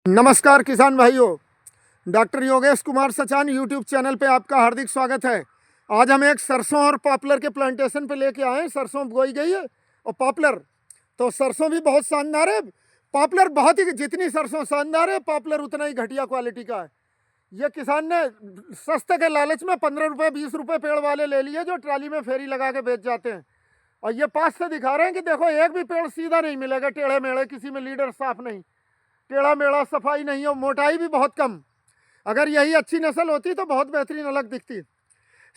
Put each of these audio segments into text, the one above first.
नमस्कार किसान भाइयों, doctor Yogesh Kumar Sachan YouTube channel पे आपका हार्दिक स्वागत है। आज हम एक सरसों और पॉपुलर के प्लांटेशन पे लेके आए हैं। सरसों बोई गई है और पॉपुलर, तो सरसों भी बहुत शानदार है, पॉपुलर बहुत ही, जितनी सरसों शानदार है पॉपुलर उतना ही घटिया क्वालिटी का है। ये किसान ने सस्ते के लालच में 15 रुपये 20 रुपये पेड़ वाले ले लिए जो ट्राली में फेरी लगा के बेच जाते हैं। और ये पास से दिखा रहे हैं कि देखो एक भी पेड़ सीधा नहीं मिलेगा, टेढ़े मेढ़े, किसी में लीडर साफ नहीं, टेढ़ा मेढ़ा, सफाई नहीं है, मोटाई भी बहुत कम। अगर यही अच्छी नस्ल होती तो बहुत बेहतरीन अलग दिखती।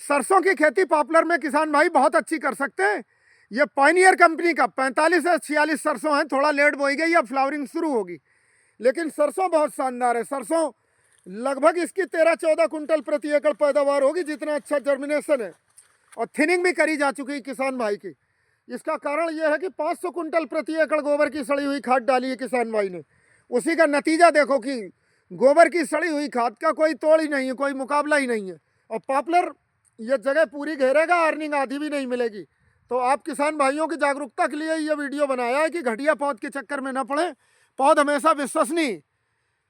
सरसों की खेती पॉपुलर में किसान भाई बहुत अच्छी कर सकते हैं। ये पायनियर कंपनी का 45 से 46 सरसों है, थोड़ा लेट बोई गई, अब फ्लावरिंग शुरू होगी, लेकिन सरसों बहुत शानदार है। सरसों लगभग इसकी 13-14 कुंटल प्रति एकड़ पैदावार होगी, जितना अच्छा जर्मिनेशन है। और थिनिंग भी करी जा चुकी है किसान भाई की। इसका कारण यह है कि 500 कुंटल प्रति एकड़ गोबर की सड़ी हुई खाद डाली है किसान भाई ने। उसी का नतीजा देखो कि गोबर की सड़ी हुई खाद का कोई तोड़ ही नहीं है, कोई मुकाबला ही नहीं है। और पॉपुलर ये जगह पूरी घेरेगा, अर्निंग आधी भी नहीं मिलेगी। तो आप किसान भाइयों की जागरूकता के लिए ये वीडियो बनाया है कि घटिया पौध के चक्कर में न पड़े। पौध हमेशा विश्वसनीय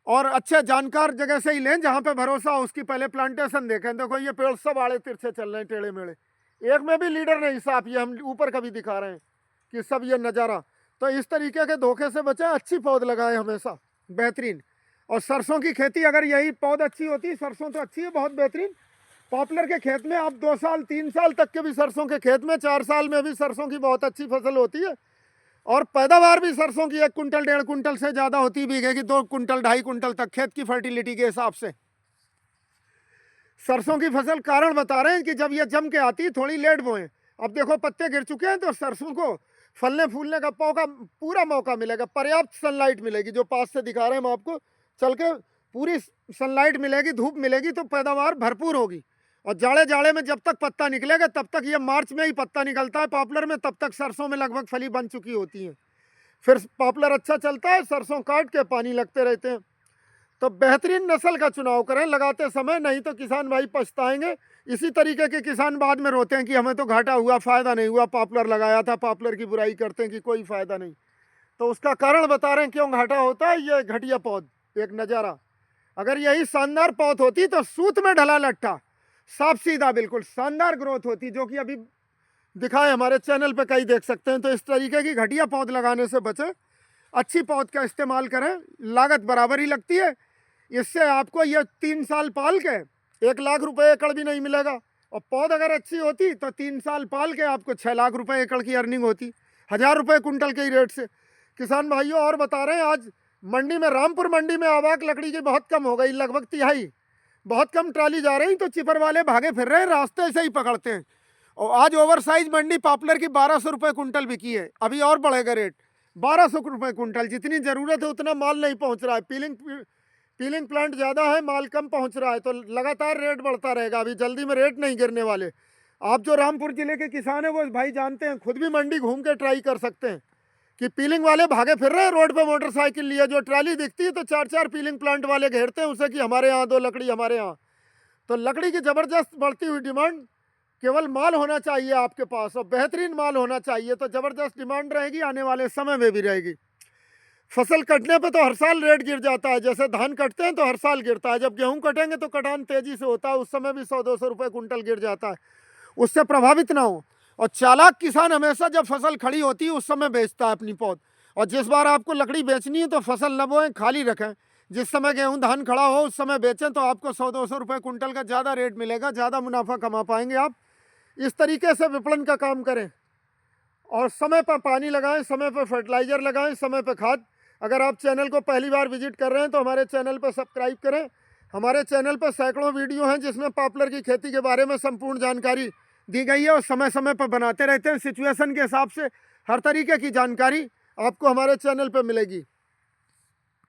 और अच्छे जानकार जगह से ही लें, जहाँ पे भरोसा हो उसकी पहले प्लांटेशन देखें। देखो ये पेड़ सब आड़े तिरछे चल रहे हैं, टेढ़े मेढ़े, एक में भी लीडर नहीं साफ। ये हम ऊपर का भी दिखा रहे हैं कि सब ये नज़ारा। तो इस तरीके के धोखे से बचें, अच्छी पौध लगाएं हमेशा, बेहतरीन। और सरसों की खेती अगर यही पौध अच्छी होती, सरसों तो अच्छी है, बहुत बेहतरीन। पॉपुलर के खेत में आप 2 साल 3 साल तक के भी सरसों के खेत में, 4 साल में भी सरसों की बहुत अच्छी फसल होती है। और पैदावार भी सरसों की 1 कुंटल 1.5 कुंटल से ज़्यादा होती बीघे की, 2 कुंटल 2.5 कुंटल तक, खेत की फर्टिलिटी के हिसाब से। सरसों की फसल कारण बता रहे हैं कि जब ये जम के आती थोड़ी लेट बोएं। अब देखो पत्ते गिर चुके हैं, तो सरसों को फलने फूलने का पूरा मौका मिलेगा, पर्याप्त सनलाइट मिलेगी। जो पास से दिखा रहे हैं हम आपको, चल के पूरी सनलाइट मिलेगी, धूप मिलेगी, तो पैदावार भरपूर होगी। और जाड़े में जब तक पत्ता निकलेगा, तब तक, ये मार्च में ही पत्ता निकलता है पॉपुलर में, तब तक सरसों में लगभग फली बन चुकी होती है। फिर पॉपुलर अच्छा चलता है, सरसों काट के पानी लगते रहते हैं। तो बेहतरीन नस्ल का चुनाव करें लगाते समय, नहीं तो किसान भाई पछताएंगे। इसी तरीके के किसान बाद में रोते हैं कि हमें तो घाटा हुआ, फ़ायदा नहीं हुआ, पॉपुलर लगाया था। पॉपुलर की बुराई करते हैं कि कोई फ़ायदा नहीं। तो उसका कारण बता रहे हैं क्यों घाटा होता है। ये घटिया पौध, एक नज़ारा। अगर यही शानदार पौध होती तो सूत में ढला लट्ठा, साफ सीधा, बिल्कुल शानदार ग्रोथ होती, जो कि अभी दिखाए हमारे चैनल पर कई देख सकते हैं। तो इस तरीके की घटिया पौध लगाने से बचें, अच्छी पौध का इस्तेमाल करें। लागत बराबर ही लगती है। इससे आपको ये 3 साल पाल के 1 लाख रुपए एकड़ भी नहीं मिलेगा। और पौध अगर अच्छी होती तो 3 साल पाल के आपको 6 लाख रुपए एकड़ की अर्निंग होती, 1000 रुपये कुंटल के ही रेट से। किसान भाइयों और बता रहे हैं, आज मंडी में, रामपुर मंडी में आवाक लकड़ी की बहुत कम हो गई, लगभग 1/3, बहुत कम ट्राली जा रही। तो चिपर वाले भागे फिर रहे हैं, रास्ते से ही पकड़ते हैं। और आज ओवर साइज मंडी पॉपुलर की 1200 रुपये कुंटल बिकी है, अभी और बढ़ेगा रेट, 1200 रुपये कुंटल। जितनी ज़रूरत है उतना माल नहीं पहुँच रहा है, पीलिंग प्लांट ज़्यादा है, माल कम पहुंच रहा है, तो लगातार रेट बढ़ता रहेगा। अभी जल्दी में रेट नहीं गिरने वाले। आप जो रामपुर जिले के किसान हैं वो भाई जानते हैं, खुद भी मंडी घूम के ट्राई कर सकते हैं कि पीलिंग वाले भागे फिर रहे हैं रोड पे मोटरसाइकिल लिए। जो ट्राली दिखती है तो 4-4 पीलिंग प्लांट वाले घेरते हैं उसे कि हमारे यहाँ दो लकड़ी, हमारे यहाँ। तो लकड़ी की ज़बरदस्त बढ़ती हुई डिमांड, केवल माल होना चाहिए आपके पास और बेहतरीन माल होना चाहिए, तो ज़बरदस्त डिमांड रहेगी, आने वाले समय में भी रहेगी। फसल कटने पे तो हर साल रेट गिर जाता है, जैसे धान कटते हैं तो हर साल गिरता है। जब गेहूं कटेंगे तो कटान तेजी से होता है, उस समय भी 100-200 रुपये कुंटल गिर जाता है। उससे प्रभावित ना हो। और चालाक किसान हमेशा जब फसल खड़ी होती है उस समय बेचता है अपनी पौध। और जिस बार आपको लकड़ी बेचनी है तो फसल न बोएं, खाली रखें। जिस समय गेहूँ धान खड़ा हो उस समय बेचें, तो आपको 100-200 रुपये कुंटल का ज़्यादा रेट मिलेगा, ज़्यादा मुनाफा कमा पाएंगे आप। इस तरीके से विपणन का काम करें और समय पर पानी लगाएं, समय पर फर्टिलाइज़र लगाएं, समय पर खाद। अगर आप चैनल को पहली बार विजिट कर रहे हैं तो हमारे चैनल पर सब्सक्राइब करें। हमारे चैनल पर सैकड़ों वीडियो हैं जिसमें पॉपुलर की खेती के बारे में संपूर्ण जानकारी दी गई है, और समय समय पर बनाते रहते हैं। सिचुएशन के हिसाब से हर तरीके की जानकारी आपको हमारे चैनल पर मिलेगी।